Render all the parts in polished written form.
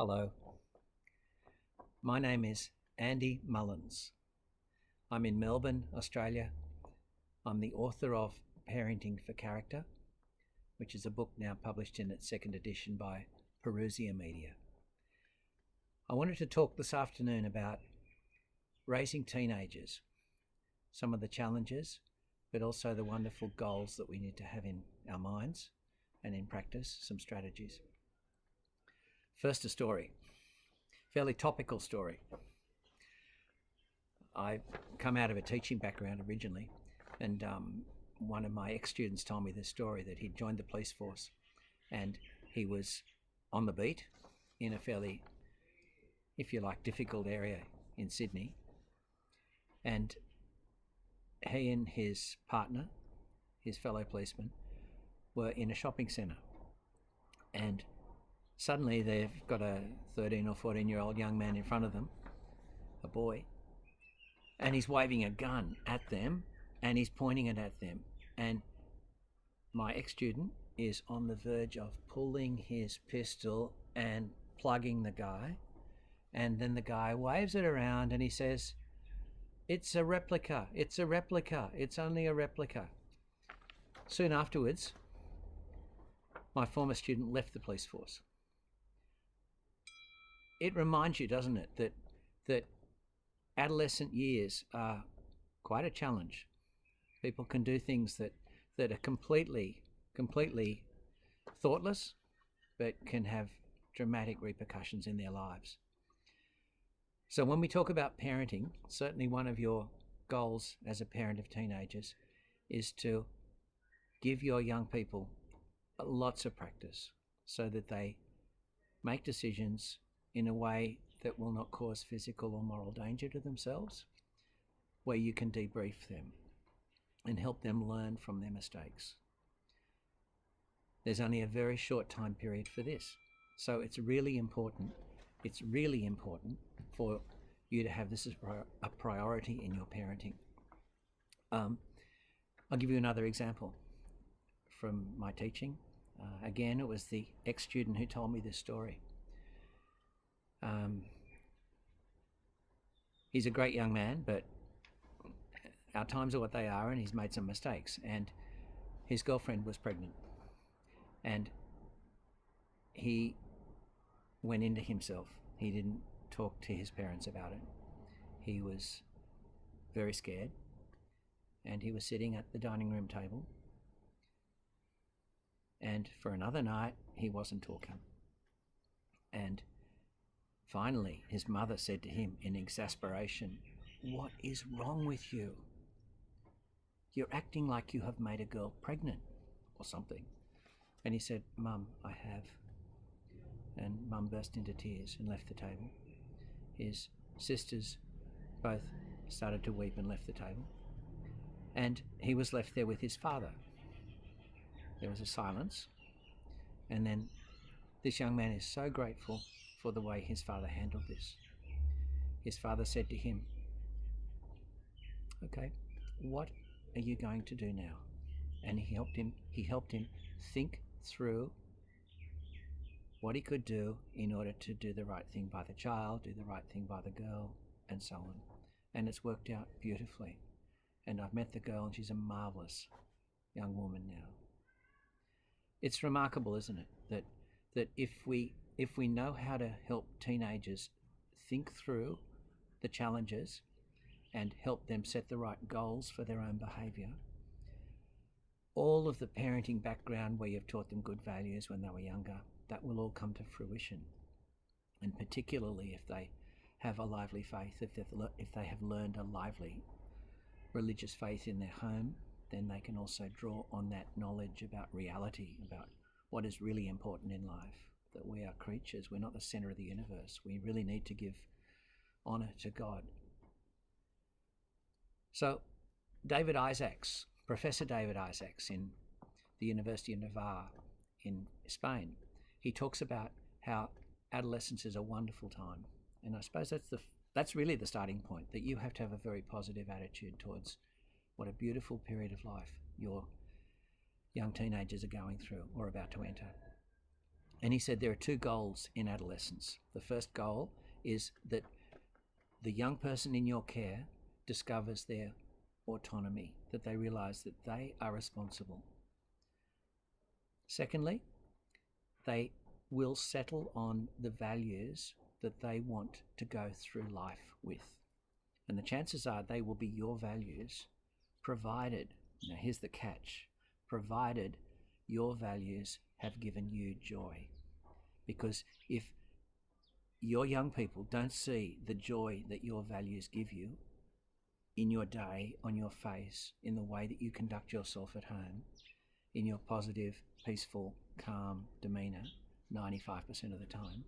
Hello, my name is Andy Mullins. I'm in Melbourne, Australia. I'm the author of Parenting for Character, which is a book now published in its second edition by Perusia Media. I wanted to talk this afternoon about raising teenagers, some of the challenges, but also the wonderful goals that we need to have in our minds and in practice, some strategies. First, a story, fairly topical story. I come out of a teaching background originally, and one of my ex-students told me this story, that he'd joined the police force and he was on the beat in a fairly, if you like, difficult area in Sydney, and he and his partner, his fellow policeman, were in a shopping centre, and suddenly they've got a 13 or 14-year-old young man in front of them, a boy, and he's waving a gun at them and he's pointing it at them. And my ex-student is on the verge of pulling his pistol and plugging the guy. And then the guy waves it around and he says, "It's a replica, it's a replica, it's only a replica." Soon afterwards, my former student left the police force. It reminds you, doesn't it, that adolescent years are quite a challenge. People can do things that are completely thoughtless, but can have dramatic repercussions in their lives. So when we talk about parenting, certainly one of your goals as a parent of teenagers is to give your young people lots of practice so that they make decisions in a way that will not cause physical or moral danger to themselves, where you can debrief them and help them learn from their mistakes. There's only a very short time period for this, so it's really important for you to have this as a priority in your parenting. I'll give you another example from my teaching. Again, it was the ex-student who told me this story. He's a great young man, but our times are what they are, and he's made some mistakes. And his girlfriend was pregnant, and he went into himself. He didn't talk to his parents about it. He was very scared, and he was sitting at the dining room table. And for another night, he wasn't talking. And finally, his mother said to him in exasperation, "What is wrong with you? You're acting like you have made a girl pregnant or something." And he said, "Mum, I have." And Mum burst into tears and left the table. His sisters both started to weep and left the table. And he was left there with his father. There was a silence. And then this young man is so grateful for the way his father handled this. His father said to him, "Okay, what are you going to do now?" And he helped him think through what he could do in order to do the right thing by the child, do the right thing by the girl, and so on. And it's worked out beautifully. And I've met the girl, and she's a marvelous young woman now. It's remarkable, isn't it, that if we know how to help teenagers think through the challenges and help them set the right goals for their own behaviour, all of the parenting background where you've taught them good values when they were younger, that will all come to fruition. And particularly if they have a lively faith, if they have learned a lively religious faith in their home, then they can also draw on that knowledge about reality, about what is really important in life, that we are creatures, we're not the center of the universe. We really need to give honor to God. So Professor David Isaacs in the University of Navarre in Spain, he talks about how adolescence is a wonderful time. And I suppose that's really the starting point, that you have to have a very positive attitude towards what a beautiful period of life your young teenagers are going through or about to enter. And he said there are two goals in adolescence. The first goal is that the young person in your care discovers their autonomy, that they realize that they are responsible. Secondly, they will settle on the values that they want to go through life with. And the chances are they will be your values, provided, now here's the catch, provided your values have given you joy. Because if your young people don't see the joy that your values give you in your day, on your face, in the way that you conduct yourself at home, in your positive, peaceful, calm demeanour 95% of the time,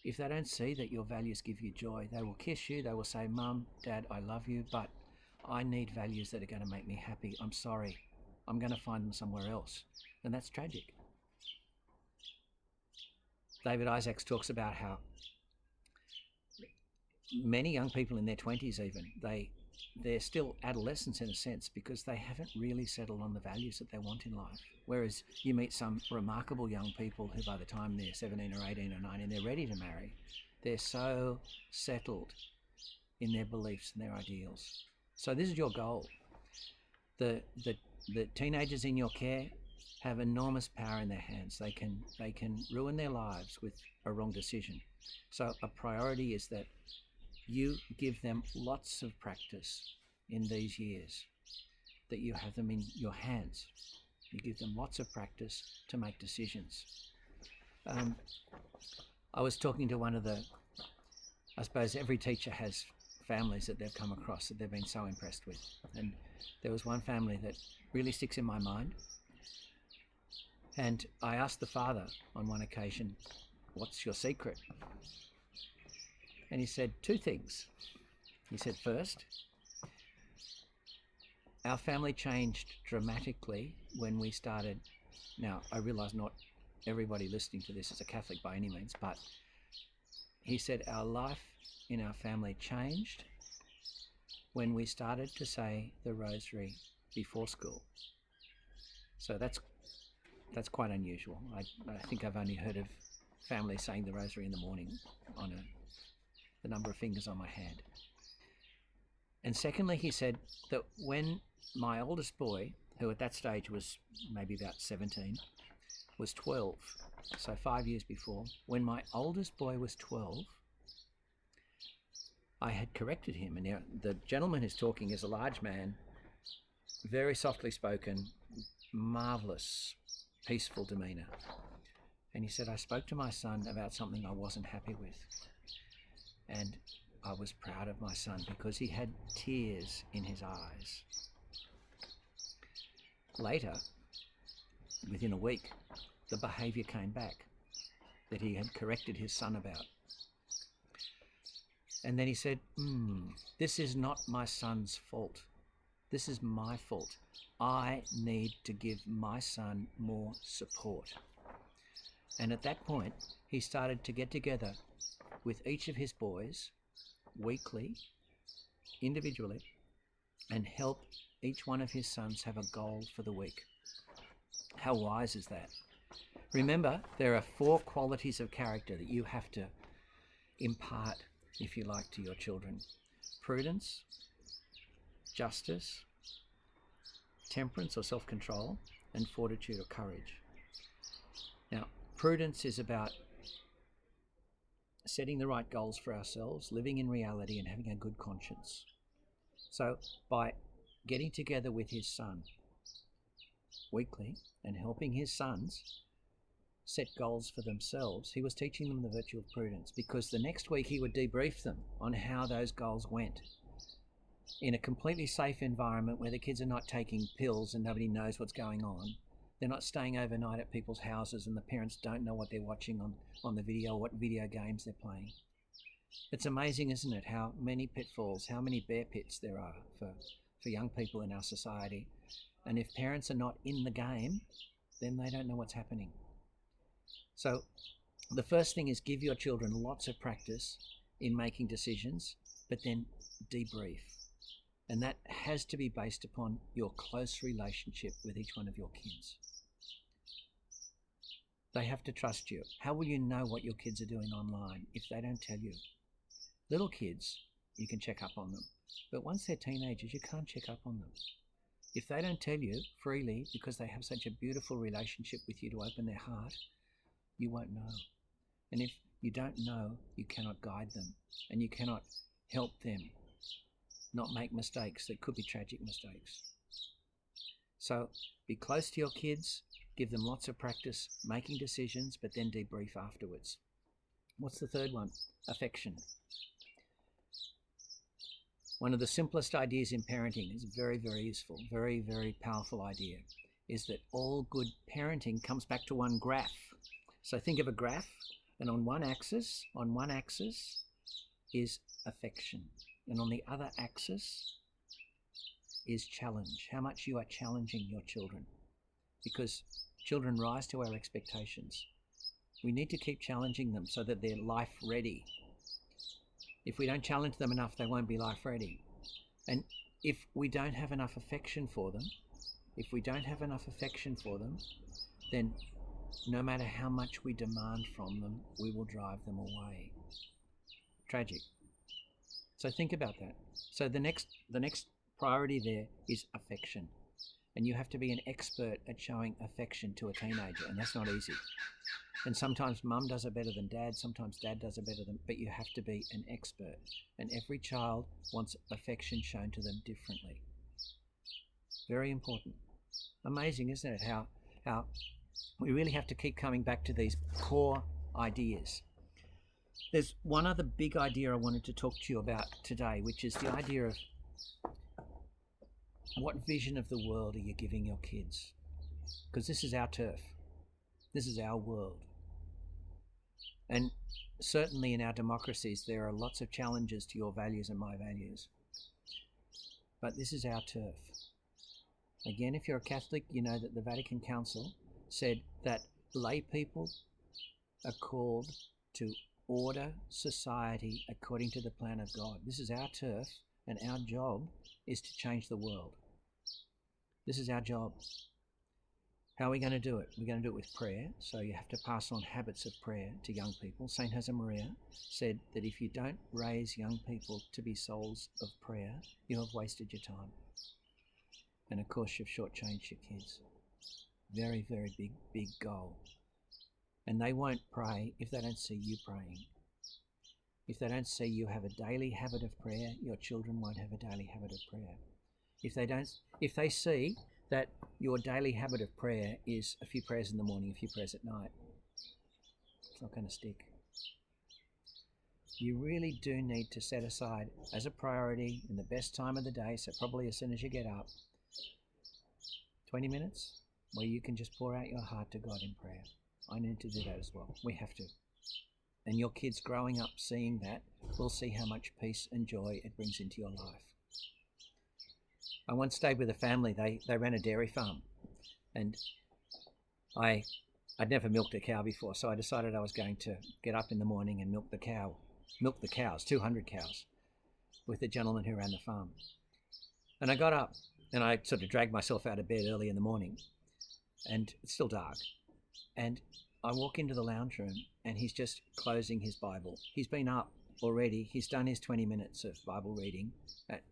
if they don't see that your values give you joy, they will kiss you, they will say, Mum, Dad, I love you, but I need values that are going to make me happy. I'm sorry. I'm going to find them somewhere else. And that's tragic. David Isaacs talks about how many young people in their 20s even, they're still adolescents in a sense because they haven't really settled on the values that they want in life. Whereas you meet some remarkable young people who by the time they're 17 or 18 or 19, they're ready to marry. They're so settled in their beliefs and their ideals. So this is your goal. The teenagers in your care have enormous power in their hands. They can ruin their lives with a wrong decision. So a priority is that you give them lots of practice in these years, that you have them in your hands. You give them lots of practice to make decisions. I was talking to one of I suppose every teacher has families that they've come across that they've been so impressed with. And there was one family that really sticks in my mind. And I asked the father on one occasion, what's your secret? And he said two things. He said, first, our family changed dramatically when we started. Now, I realise not everybody listening to this is a Catholic by any means, but he said our life in our family changed when we started to say the rosary before school. So that's quite unusual. I think I've only heard of families saying the rosary in the morning on the number of fingers on my hand. And secondly, he said that when my oldest boy, who at that stage was maybe about 17, was 12, so 5 years before, when my oldest boy was 12, I had corrected him. And now the gentleman who's talking is a large man, very softly spoken, marvellous, peaceful demeanour. And he said, I spoke to my son about something I wasn't happy with. And I was proud of my son because he had tears in his eyes. Later, within a week, the behaviour came back that he had corrected his son about. And then he said, this is not my son's fault. This is my fault. I need to give my son more support. And at that point, he started to get together with each of his boys weekly, individually, and help each one of his sons have a goal for the week. How wise is that? Remember, there are 4 qualities of character that you have to impart, if you like, to your children. Prudence, justice, temperance or self-control, and fortitude or courage. Now, prudence is about setting the right goals for ourselves, living in reality and having a good conscience. So by getting together with his son weekly and helping his sons set goals for themselves, he was teaching them the virtue of prudence, because the next week he would debrief them on how those goals went in a completely safe environment where the kids are not taking pills and nobody knows what's going on. They're not staying overnight at people's houses and the parents don't know what they're watching on the video, what video games they're playing. It's amazing, isn't it, how many pitfalls, how many bear pits there are for young people in our society. And if parents are not in the game, then they don't know what's happening. So the first thing is give your children lots of practice in making decisions, but then debrief. And that has to be based upon your close relationship with each one of your kids. They have to trust you. How will you know what your kids are doing online if they don't tell you? Little kids, you can check up on them. But once they're teenagers, you can't check up on them. If they don't tell you freely because they have such a beautiful relationship with you to open their heart, you won't know. And if you don't know, you cannot guide them and you cannot help them not make mistakes that could be tragic mistakes. So be close to your kids, give them lots of practice making decisions, but then debrief afterwards. What's the third one? Affection. One of the simplest ideas in parenting is very, very useful, very, very powerful idea, is that all good parenting comes back to one graph. So think of a graph, and on one axis is affection, and on the other axis is challenge, how much you are challenging your children, because children rise to our expectations. We need to keep challenging them so that they're life ready. If we don't challenge them enough, they won't be life ready. And if we don't have enough affection for them, then no matter how much we demand from them, we will drive them away. Tragic. So think about that. So the next priority there is affection. And you have to be an expert at showing affection to a teenager, and that's not easy. And sometimes mum does it better than dad, sometimes dad does it better than, but you have to be an expert. And every child wants affection shown to them differently. Very important. Amazing, isn't it, how we really have to keep coming back to these core ideas. There's one other big idea I wanted to talk to you about today, which is the idea of what vision of the world are you giving your kids? Because this is our turf. This is our world. And certainly in our democracies, there are lots of challenges to your values and my values. But this is our turf. Again, if you're a Catholic, you know that the Vatican Council said that lay people are called to order society according to the plan of God. This is our turf, and our job is to change the world. This is our job. How are we going to do it? We're going to do it with prayer. So you have to pass on habits of prayer to young people. Saint Josemaria said that if you don't raise young people to be souls of prayer, you have wasted your time. And of course, you've shortchanged your kids. Very, very big goal. And they won't pray if they don't see you praying. If they don't see you have a daily habit of prayer, your children won't have a daily habit of prayer. If they see that your daily habit of prayer is a few prayers in the morning, a few prayers at night, it's not going to stick. You really do need to set aside as a priority in the best time of the day, so probably as soon as you get up, 20 minutes where you can just pour out your heart to God in prayer. I need to do that as well. We have to. And your kids growing up seeing that will see how much peace and joy it brings into your life. I once stayed with a family. They ran a dairy farm, and I'd never milked a cow before, so I decided I was going to get up in the morning and milk the cows, 200 cows, with the gentleman who ran the farm. And I got up and I sort of dragged myself out of bed early in the morning, and it's still dark, and I walk into the lounge room and he's just closing his Bible. He's been up already. He's done his 20 minutes of Bible reading at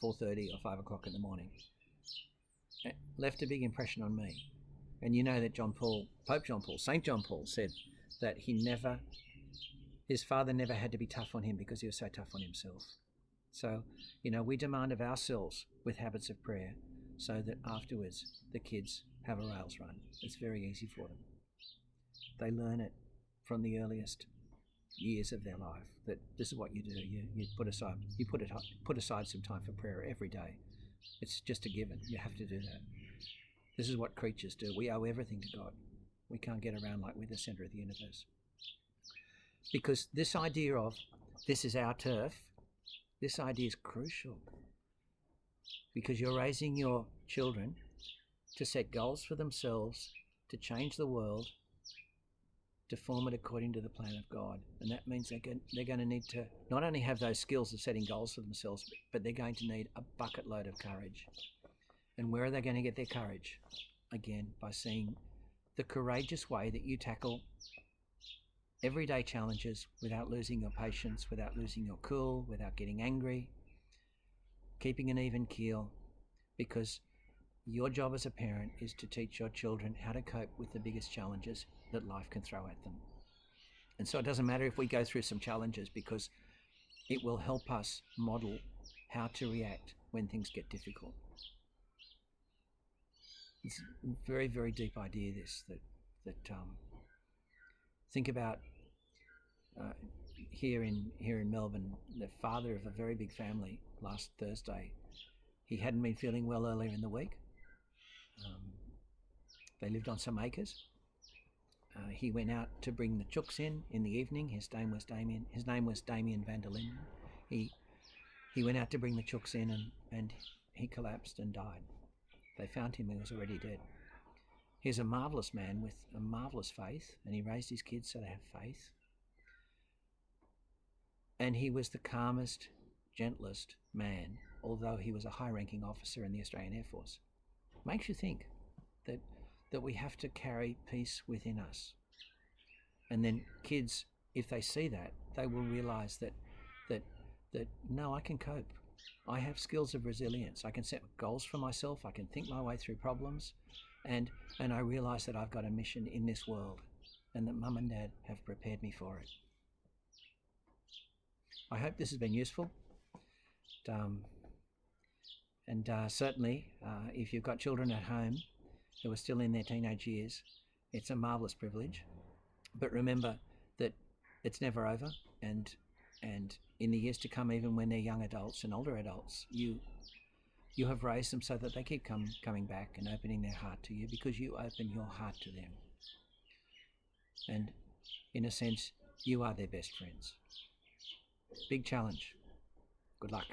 4:30 or 5 o'clock in the morning. It left a big impression on me. And you know that St. John Paul said that his father never had to be tough on him because he was so tough on himself. So, we demand of ourselves with habits of prayer so that afterwards the kids have a rails run. It's very easy for them. They learn it from the earliest years of their life, that this is what you do. You put aside some time for prayer every day. It's just a given. You have to do that. This is what creatures do. We owe everything to God. We can't get around like we're the center of the universe. Because this idea of this is our turf, this idea is crucial. Because you're raising your children to set goals for themselves, to change the world, to form it according to the plan of God. And that means they're going to need to not only have those skills of setting goals for themselves, but they're going to need a bucket load of courage. And where are they going to get their courage? Again, by seeing the courageous way that you tackle everyday challenges without losing your patience, without losing your cool, without getting angry, keeping an even keel, because your job as a parent is to teach your children how to cope with the biggest challenges that life can throw at them. And so it doesn't matter if we go through some challenges, because it will help us model how to react when things get difficult. It's a very, very deep idea, this, that think about here in Melbourne, the father of a very big family last Thursday, he hadn't been feeling well earlier in the week. They lived on some acres. He went out to bring the chooks in the evening. His name was Damien van der Linden. He went out to bring the chooks in, and he collapsed and died. They found him, he was already dead. He's a marvellous man with a marvellous faith, and he raised his kids so they have faith. And he was the calmest, gentlest man, although he was a high-ranking officer in the Australian Air Force. Makes you think that we have to carry peace within us. And then kids, if they see that, they will realise that no, I can cope. I have skills of resilience. I can set goals for myself. I can think my way through problems. And I realise that I've got a mission in this world, and that Mum and Dad have prepared me for it. I hope this has been useful. Certainly, if you've got children at home who are still in their teenage years, it's a marvellous privilege. But remember that it's never over, and in the years to come, even when they're young adults and older adults, you have raised them so that they keep coming back and opening their heart to you, because you open your heart to them. And in a sense, you are their best friends. Big challenge. Good luck.